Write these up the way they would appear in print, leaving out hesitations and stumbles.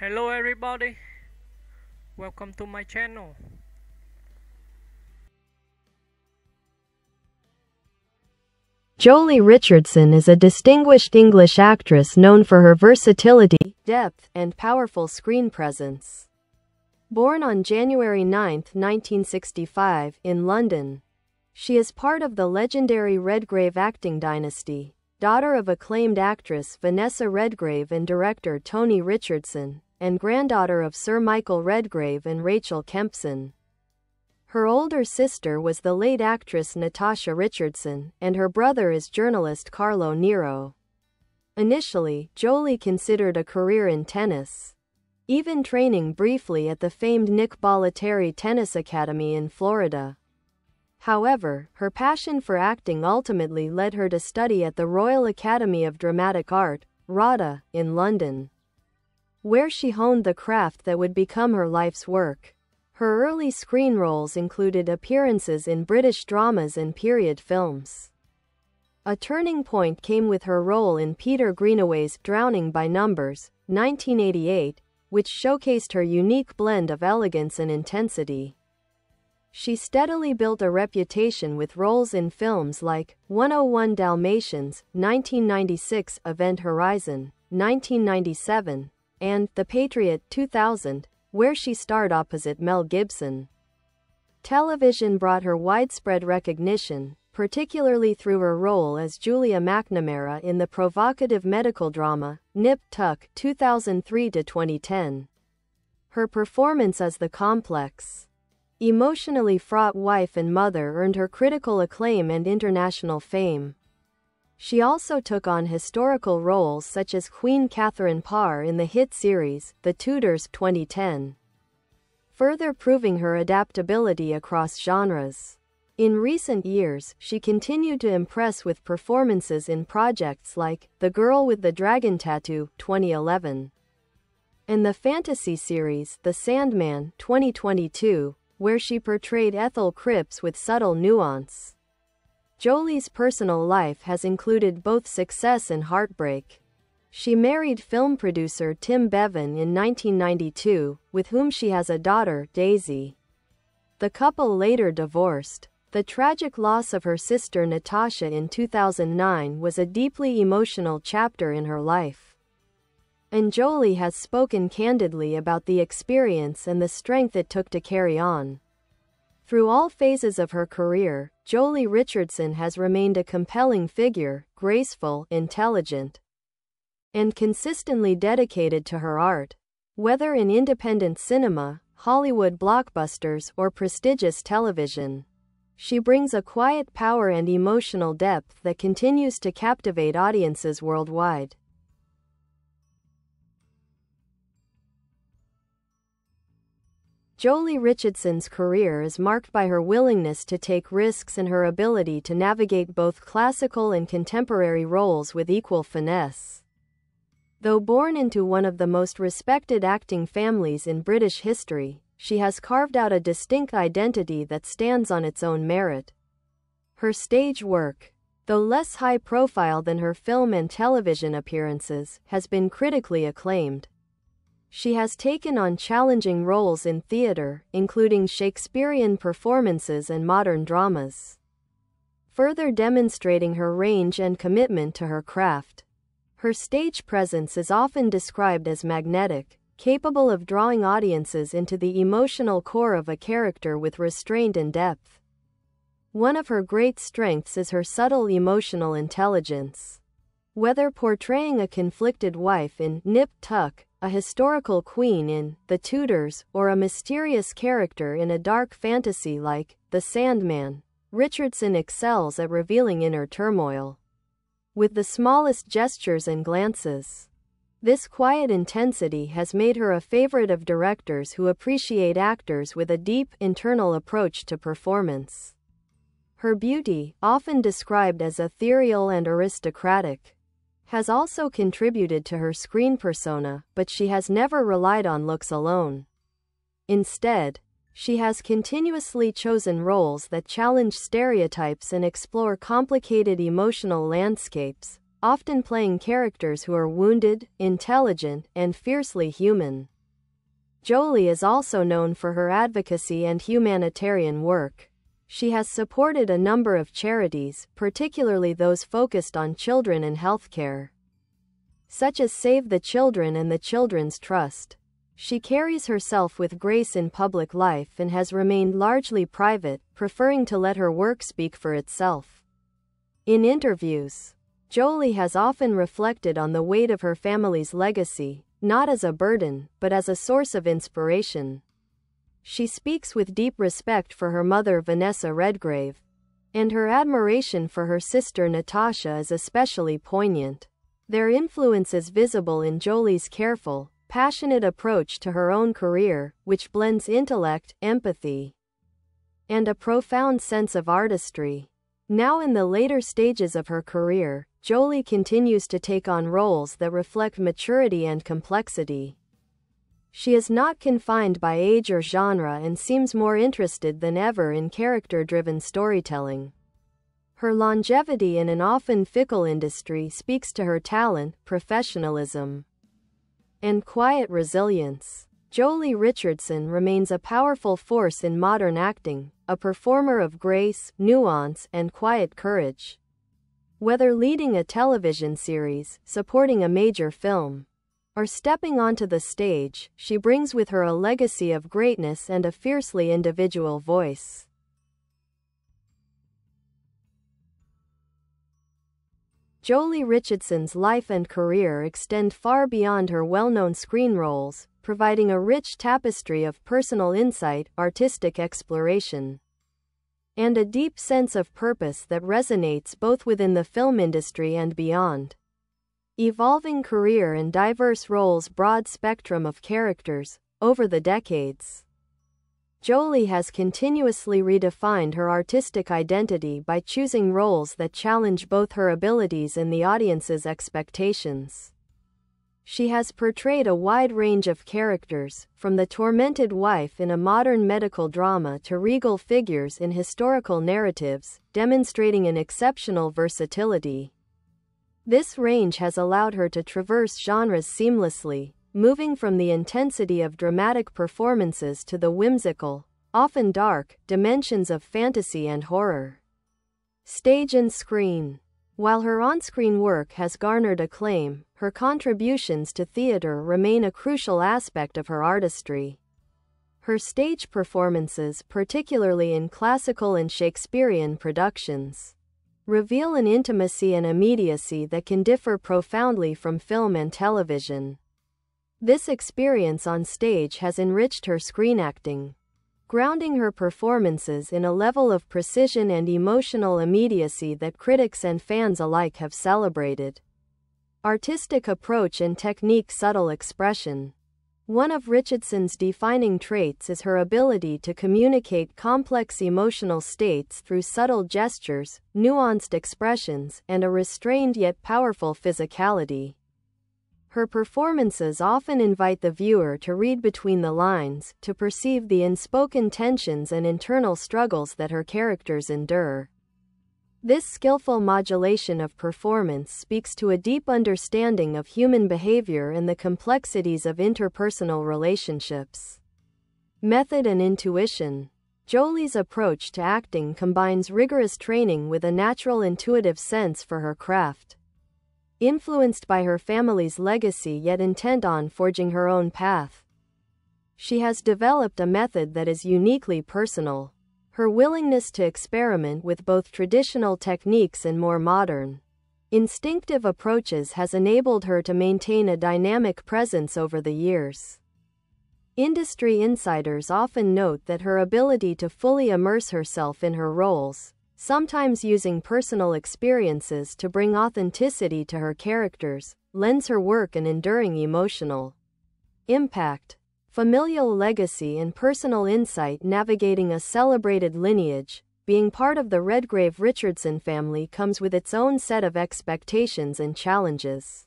Hello everybody, welcome to my channel. Joely Richardson is a distinguished English actress known for her versatility, depth, and powerful screen presence. Born on January 9, 1965, in London, she is part of the legendary Redgrave acting dynasty, daughter of acclaimed actress Vanessa Redgrave and director Tony Richardson, and granddaughter of Sir Michael Redgrave and Rachel Kempson. Her older sister was the late actress Natasha Richardson, and her brother is journalist Carlo Nero. Initially, Joely considered a career in tennis, even training briefly at the famed Nick Bollettieri Tennis Academy in Florida. However, her passion for acting ultimately led her to study at the Royal Academy of Dramatic Art, RADA, in London, where she honed the craft that would become her life's work. Her early screen roles included appearances in British dramas and period films. A turning point came with her role in Peter Greenaway's Drowning by Numbers, 1988, which showcased her unique blend of elegance and intensity. She steadily built a reputation with roles in films like 101 Dalmatians, 1996, Event Horizon, 1997, and The Patriot, 2000, where she starred opposite Mel Gibson. Television brought her widespread recognition, particularly through her role as Julia McNamara in the provocative medical drama, Nip Tuck, 2003-2010. Her performance as the complex, emotionally fraught wife and mother earned her critical acclaim and international fame. She also took on historical roles such as Queen Catherine Parr in the hit series, The Tudors, 2010, further proving her adaptability across genres. In recent years, she continued to impress with performances in projects like The Girl with the Dragon Tattoo, 2011, and the fantasy series The Sandman, 2022, where she portrayed Ethel Cripps with subtle nuance. Joely's personal life has included both success and heartbreak. She married film producer Tim Bevan in 1992, with whom she has a daughter, Daisy. The couple later divorced. The tragic loss of her sister Natasha in 2009 was a deeply emotional chapter in her life, and Joely has spoken candidly about the experience and the strength it took to carry on. Through all phases of her career, Joely Richardson has remained a compelling figure, graceful, intelligent, and consistently dedicated to her art. Whether in independent cinema, Hollywood blockbusters, or prestigious television, she brings a quiet power and emotional depth that continues to captivate audiences worldwide. Joely Richardson's career is marked by her willingness to take risks and her ability to navigate both classical and contemporary roles with equal finesse. Though born into one of the most respected acting families in British history, she has carved out a distinct identity that stands on its own merit. Her stage work, though less high-profile than her film and television appearances, has been critically acclaimed. She has taken on challenging roles in theatre, including Shakespearean performances and modern dramas, further demonstrating her range and commitment to her craft. Her stage presence is often described as magnetic, capable of drawing audiences into the emotional core of a character with restraint and depth. One of her great strengths is her subtle emotional intelligence. Whether portraying a conflicted wife in Nip Tuck, a historical queen in The Tudors, or a mysterious character in a dark fantasy like The Sandman, Richardson excels at revealing inner turmoil with the smallest gestures and glances. This quiet intensity has made her a favorite of directors who appreciate actors with a deep, internal approach to performance. Her beauty, often described as ethereal and aristocratic, has also contributed to her screen persona, but she has never relied on looks alone. Instead, she has continuously chosen roles that challenge stereotypes and explore complicated emotional landscapes, often playing characters who are wounded, intelligent, and fiercely human. Jolie is also known for her advocacy and humanitarian work. She has supported a number of charities, particularly those focused on children and healthcare, such as Save the Children and the Children's Trust. She carries herself with grace in public life and has remained largely private, preferring to let her work speak for itself. In interviews, Jolie has often reflected on the weight of her family's legacy, not as a burden, but as a source of inspiration. She speaks with deep respect for her mother Vanessa Redgrave, and her admiration for her sister Natasha is especially poignant. Their influence is visible in Jolie's careful, passionate approach to her own career, which blends intellect, empathy, and a profound sense of artistry. Now in the later stages of her career, Jolie continues to take on roles that reflect maturity and complexity. She is not confined by age or genre and seems more interested than ever in character-driven storytelling. Her longevity in an often fickle industry speaks to her talent, professionalism, and quiet resilience. Jolie Richardson remains a powerful force in modern acting, a performer of grace, nuance, and quiet courage. Whether leading a television series, supporting a major film, or stepping onto the stage, she brings with her a legacy of greatness and a fiercely individual voice. Jolie Richardson's life and career extend far beyond her well-known screen roles, providing a rich tapestry of personal insight, artistic exploration, and a deep sense of purpose that resonates both within the film industry and beyond. Evolving career and diverse roles, broad spectrum of characters. Over the decades, Jolie has continuously redefined her artistic identity by choosing roles that challenge both her abilities and the audience's expectations. She has portrayed a wide range of characters, from the tormented wife in a modern medical drama to regal figures in historical narratives, demonstrating an exceptional versatility. This range has allowed her to traverse genres seamlessly, moving from the intensity of dramatic performances to the whimsical, often dark, dimensions of fantasy and horror. Stage and screen. While her on-screen work has garnered acclaim, her contributions to theater remain a crucial aspect of her artistry. Her stage performances, particularly in classical and Shakespearean productions, reveal an intimacy and immediacy that can differ profoundly from film and television. This experience on stage has enriched her screen acting, grounding her performances in a level of precision and emotional immediacy that critics and fans alike have celebrated. Artistic approach and technique. Subtle expression. One of Richardson's defining traits is her ability to communicate complex emotional states through subtle gestures, nuanced expressions, and a restrained yet powerful physicality. Her performances often invite the viewer to read between the lines, to perceive the unspoken tensions and internal struggles that her characters endure. This skillful modulation of performance speaks to a deep understanding of human behavior and the complexities of interpersonal relationships. Method and intuition. Jolie's approach to acting combines rigorous training with a natural intuitive sense for her craft. Influenced by her family's legacy yet intent on forging her own path, she has developed a method that is uniquely personal. Her willingness to experiment with both traditional techniques and more modern, instinctive approaches has enabled her to maintain a dynamic presence over the years. Industry insiders often note that her ability to fully immerse herself in her roles, sometimes using personal experiences to bring authenticity to her characters, lends her work an enduring emotional impact. Familial legacy and personal insight. Navigating a celebrated lineage, being part of the Redgrave Richardson family comes with its own set of expectations and challenges.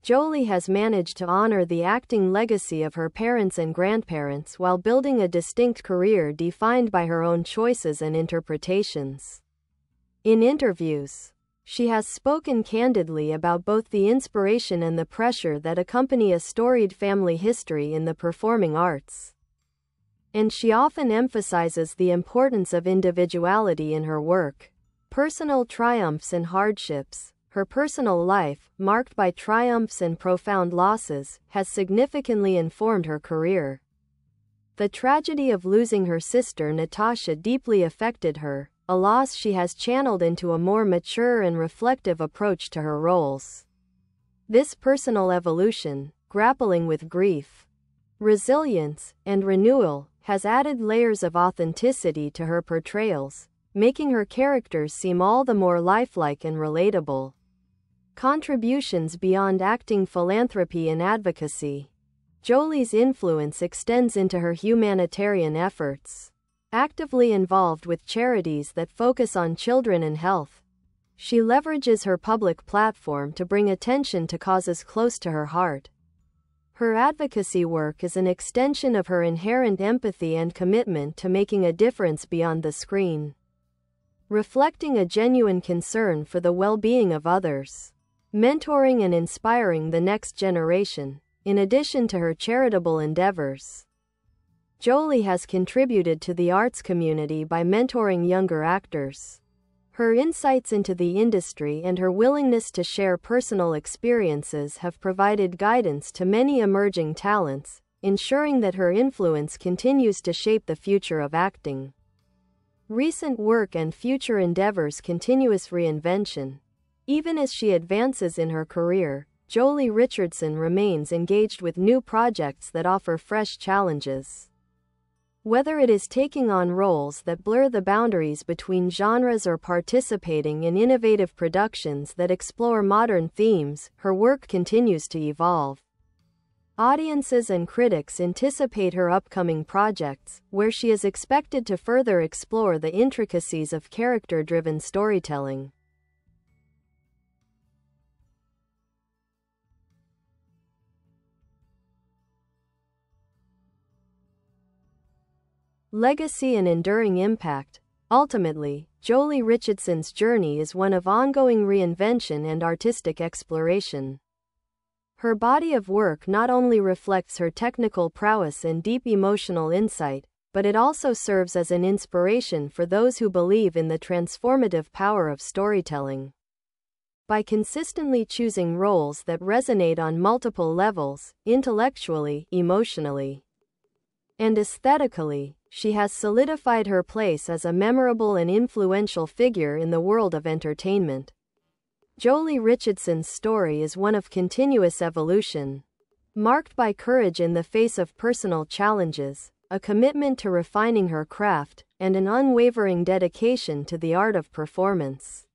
Jolie has managed to honor the acting legacy of her parents and grandparents while building a distinct career defined by her own choices and interpretations. In interviews, She has spoken candidly about both the inspiration and the pressure that accompany a storied family history in the performing arts. And she often emphasizes the importance of individuality in her work. Personal triumphs and hardships. Her personal life, marked by triumphs and profound losses, has significantly informed her career. The tragedy of losing her sister Natasha deeply affected her, a loss she has channeled into a more mature and reflective approach to her roles. This personal evolution, grappling with grief, resilience, and renewal, has added layers of authenticity to her portrayals, making her characters seem all the more lifelike and relatable. Contributions beyond acting, philanthropy and advocacy. Jolie's influence extends into her humanitarian efforts. Actively involved with charities that focus on children and health, she leverages her public platform to bring attention to causes close to her heart. Her advocacy work is an extension of her inherent empathy and commitment to making a difference beyond the screen, reflecting a genuine concern for the well-being of others, mentoring and inspiring the next generation. In addition to her charitable endeavors, Jolie has contributed to the arts community by mentoring younger actors. Her insights into the industry and her willingness to share personal experiences have provided guidance to many emerging talents, ensuring that her influence continues to shape the future of acting. Recent work and future endeavors. Continuous reinvention. Even as she advances in her career, Jolie Richardson remains engaged with new projects that offer fresh challenges. Whether it is taking on roles that blur the boundaries between genres or participating in innovative productions that explore modern themes, her work continues to evolve. Audiences and critics anticipate her upcoming projects, where she is expected to further explore the intricacies of character-driven storytelling. Legacy and enduring impact. Ultimately, Jolie Richardson's journey is one of ongoing reinvention and artistic exploration. Her body of work not only reflects her technical prowess and deep emotional insight, but it also serves as an inspiration for those who believe in the transformative power of storytelling. By consistently choosing roles that resonate on multiple levels, intellectually, emotionally, and aesthetically, she has solidified her place as a memorable and influential figure in the world of entertainment. Jolie Richardson's story is one of continuous evolution, marked by courage in the face of personal challenges, a commitment to refining her craft, and an unwavering dedication to the art of performance.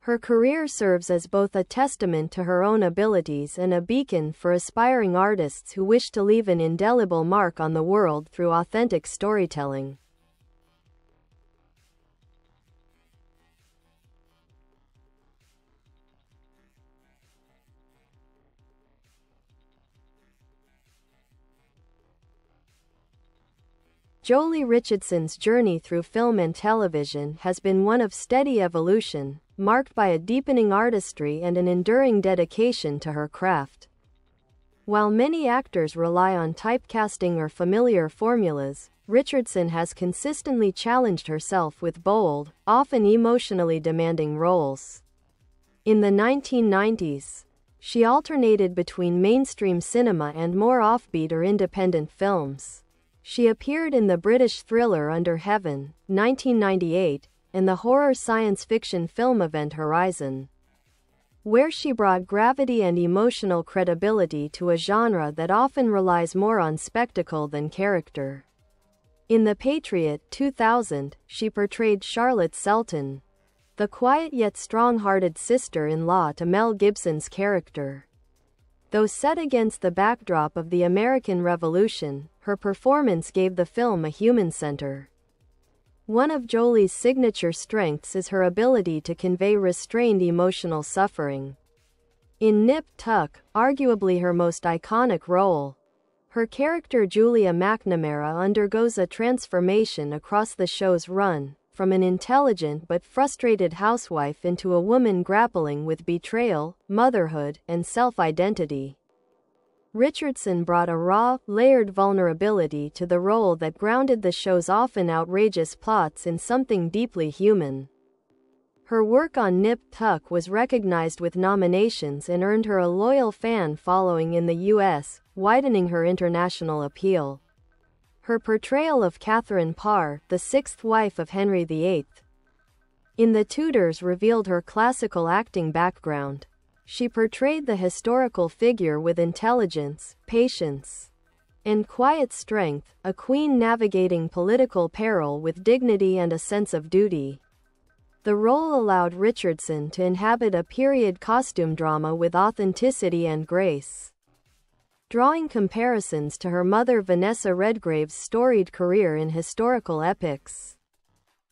Her career serves as both a testament to her own abilities and a beacon for aspiring artists who wish to leave an indelible mark on the world through authentic storytelling. Jolie Richardson's journey through film and television has been one of steady evolution, marked by a deepening artistry and an enduring dedication to her craft. While many actors rely on typecasting or familiar formulas, Richardson has consistently challenged herself with bold, often emotionally demanding roles. In the 1990s, she alternated between mainstream cinema and more offbeat or independent films. She appeared in the British thriller Under Heaven, 1998, and the horror science fiction film Event Horizon, where she brought gravity and emotional credibility to a genre that often relies more on spectacle than character. In The Patriot, 2000, she portrayed Charlotte Selton, the quiet yet strong-hearted sister-in-law to Mel Gibson's character. Though set against the backdrop of the American Revolution, her performance gave the film a human center. One of Jolie's signature strengths is her ability to convey restrained emotional suffering. In Nip Tuck, arguably her most iconic role, her character Julia McNamara undergoes a transformation across the show's run, from an intelligent but frustrated housewife into a woman grappling with betrayal, motherhood, and self-identity. Richardson brought a raw, layered vulnerability to the role that grounded the show's often outrageous plots in something deeply human. Her work on Nip Tuck was recognized with nominations and earned her a loyal fan following in the U.S., widening her international appeal. Her portrayal of Catherine Parr, the sixth wife of Henry VIII, in The Tudors revealed her classical acting background. She portrayed the historical figure with intelligence, patience, and quiet strength, a queen navigating political peril with dignity and a sense of duty. The role allowed Richardson to inhabit a period costume drama with authenticity and grace, drawing comparisons to her mother Vanessa Redgrave's storied career in historical epics.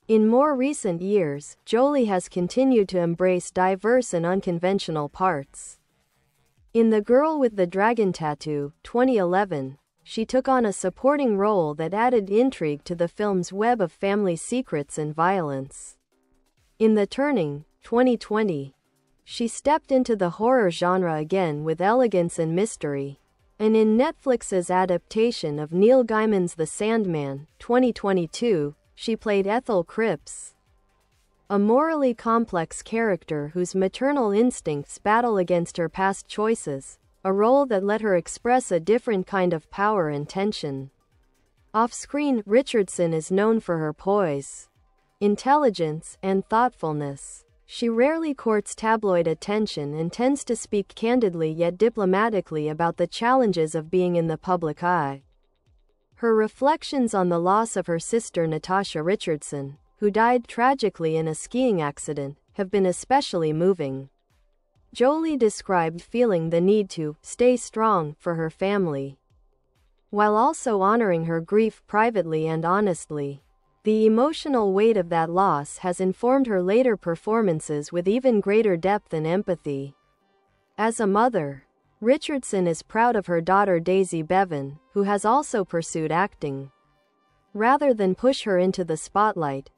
In more recent years, Jolie has continued to embrace diverse and unconventional parts. In The Girl with the Dragon Tattoo, 2011, she took on a supporting role that added intrigue to the film's web of family secrets and violence. In The Turning, 2020, she stepped into the horror genre again with elegance and mystery. And in Netflix's adaptation of Neil Gaiman's The Sandman, 2022, she played Ethel Cripps, a morally complex character whose maternal instincts battle against her past choices, a role that let her express a different kind of power and tension. Off-screen, Richardson is known for her poise, intelligence, and thoughtfulness. She rarely courts tabloid attention and tends to speak candidly yet diplomatically about the challenges of being in the public eye. Her reflections on the loss of her sister Natasha Richardson, who died tragically in a skiing accident, have been especially moving. Jolie described feeling the need to stay strong for her family, while also honoring her grief privately and honestly. The emotional weight of that loss has informed her later performances with even greater depth and empathy. As a mother, Richardson is proud of her daughter Daisy Bevan, who has also pursued acting. Rather than push her into the spotlight,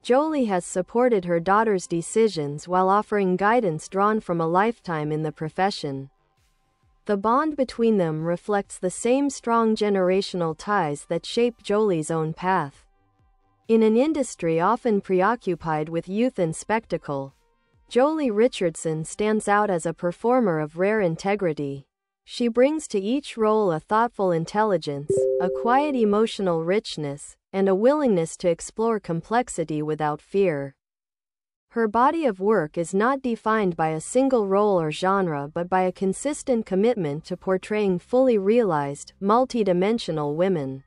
Jolie has supported her daughter's decisions while offering guidance drawn from a lifetime in the profession. The bond between them reflects the same strong generational ties that shaped Jolie's own path. In an industry often preoccupied with youth and spectacle, Jolie Richardson stands out as a performer of rare integrity. She brings to each role a thoughtful intelligence, a quiet emotional richness, and a willingness to explore complexity without fear. Her body of work is not defined by a single role or genre but by a consistent commitment to portraying fully realized, multidimensional women.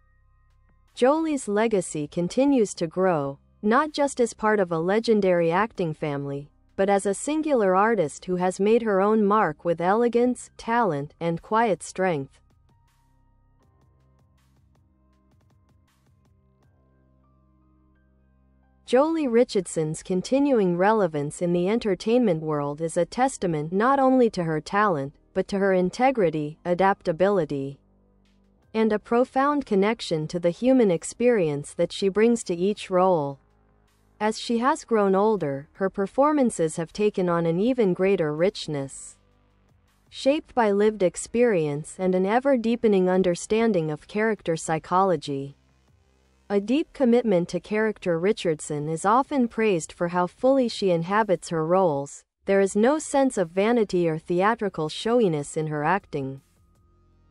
Jolie's legacy continues to grow, not just as part of a legendary acting family, but as a singular artist who has made her own mark with elegance, talent, and quiet strength. Jolie Richardson's continuing relevance in the entertainment world is a testament not only to her talent, but to her integrity, adaptability, and a profound connection to the human experience that she brings to each role. As she has grown older, her performances have taken on an even greater richness, shaped by lived experience and an ever-deepening understanding of character psychology. A deep commitment to character. Richardson is often praised for how fully she inhabits her roles. There is no sense of vanity or theatrical showiness in her acting.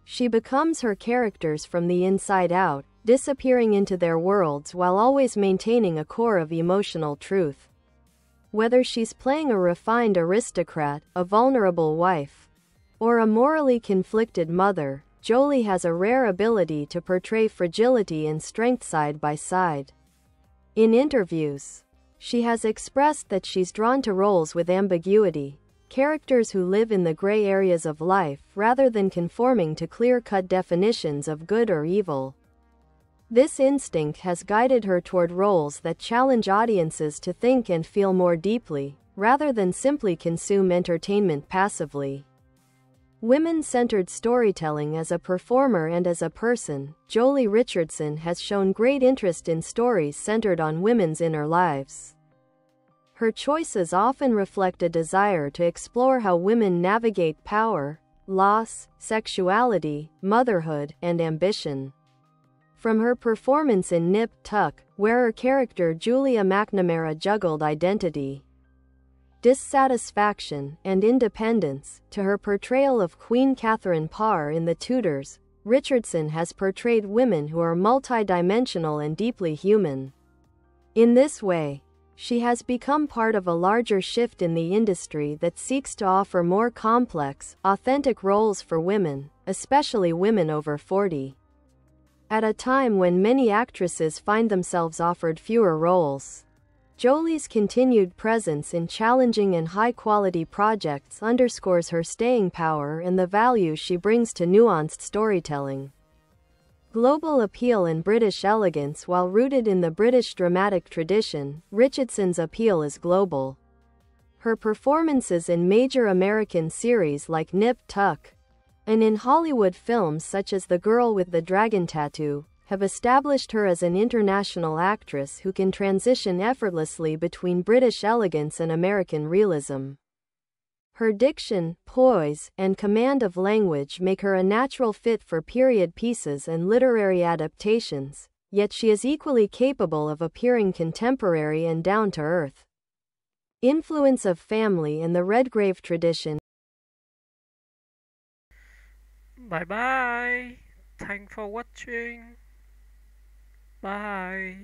She becomes her characters from the inside out, disappearing into their worlds while always maintaining a core of emotional truth. Whether she's playing a refined aristocrat, a vulnerable wife, or a morally conflicted mother, Jolie has a rare ability to portray fragility and strength side by side. In interviews, she has expressed that she's drawn to roles with ambiguity, characters who live in the gray areas of life rather than conforming to clear-cut definitions of good or evil. This instinct has guided her toward roles that challenge audiences to think and feel more deeply, rather than simply consume entertainment passively. Women-centered storytelling. As a performer and as a person, Jolie Richardson has shown great interest in stories centered on women's inner lives. Her choices often reflect a desire to explore how women navigate power, loss, sexuality, motherhood, and ambition. From her performance in Nip Tuck, where her character Julia McNamara juggled identity, dissatisfaction, and independence, to her portrayal of Queen Catherine Parr in The Tudors, Richardson has portrayed women who are multidimensional and deeply human. In this way, she has become part of a larger shift in the industry that seeks to offer more complex, authentic roles for women, especially women over 40. At a time when many actresses find themselves offered fewer roles, Jolie's continued presence in challenging and high-quality projects underscores her staying power and the value she brings to nuanced storytelling. Global appeal and British elegance. While rooted in the British dramatic tradition, Richardson's appeal is global. Her performances in major American series like Nip Tuck, and in Hollywood films such as The Girl with the Dragon Tattoo, have established her as an international actress who can transition effortlessly between British elegance and American realism. Her diction, poise, and command of language make her a natural fit for period pieces and literary adaptations, yet she is equally capable of appearing contemporary and down-to-earth. Influence of family and the Redgrave tradition. Bye bye. Thanks for watching. Bye.